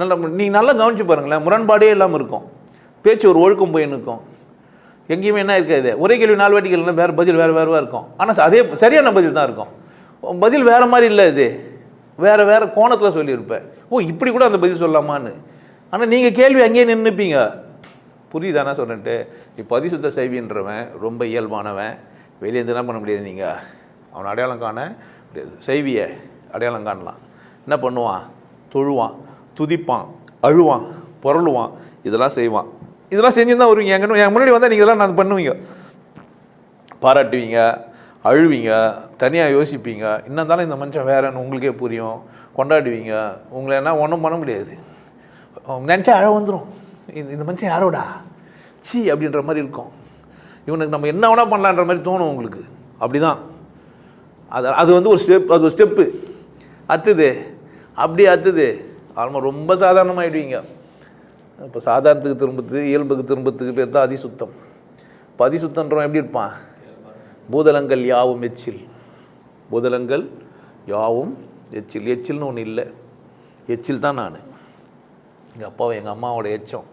நல்லா நீங்கள் நல்லா கவனித்து பாருங்களேன், முரண்பாடே இல்லாமல் இருக்கும். பேச்சு ஒரு ஒழுக்கம் போய் நிற்கும். எங்கேயுமே என்ன இருக்காது, ஒரே கேள்வி 4 வாட்டி கேள்வினா வேறு பதில் வேறு இருக்கும். ஆனால் அதே சரியான பதில் தான் இருக்கும். பதில் வேறு மாதிரி இல்லை, இது வேறு கோணத்தில் சொல்லியிருப்பேன். ஓ இப்படி கூட அந்த பதில் சொல்லலாமான்னு. ஆனால் நீங்கள் கேள்வி அங்கேயே நின்றுப்பீங்க. புரியுதானா சொல்லிட்டு? இப்போ அதிசுத்த சைவின்றவன் ரொம்ப இயல்பானவன், வெளியேருந்து என்ன பண்ண முடியாது, நீங்கள் அவனை அடையாளம் காண முடியாது. சைவியை அடையாளம் காணலாம். என்ன பண்ணுவான்? தொழுவான், துதிப்பான், அழுவான், புரளுவான், இதெல்லாம் செய்வான். இதெல்லாம் செஞ்சு தான் வருவீங்க. என் முன்னாடி வந்தால் நீங்கள் இதெல்லாம் நான் பண்ணுவீங்க, பாராட்டுவீங்க, அழுவீங்க, தனியாக யோசிப்பீங்க. இன்னும் தானே இந்த மனுஷன் வேறன்னு உங்களுக்கே புரியும். கொண்டாடுவீங்க. உங்களை என்ன ஒன்றும் பண்ண முடியாது. நினச்சா அழ வந்துடும். இந்த மனுஷன் யாரோடா சி அப்படின்ற மாதிரி இருக்கும். இவனுக்கு நம்ம என்ன வேணால் பண்ணலான்ற மாதிரி தோணும் உங்களுக்கு. அப்படி தான் அது வந்து ஒரு ஸ்டெப், அது ஒரு ஸ்டெப்பு. அத்துது அப்படியே அத்துது ஆல்மோஸ்ட் ரொம்ப சாதாரணமாகிடுவீங்க. இப்போ சாதாரணத்துக்கு திரும்புறது, இயல்புக்கு திரும்பத்துக்கு பேர் தான் அதிசுத்தம். இப்போ அதிசுத்தன்றவன் எப்படி இருப்பான்? பூதலங்கள் யாவும் எச்சில், பூதலங்கள் யாவும் எச்சில். எச்சில்னு ஒன்று இல்லை, எச்சில் தான் நான். எங்கள் அப்பாவை எங்கள் அம்மாவோட எச்சம்.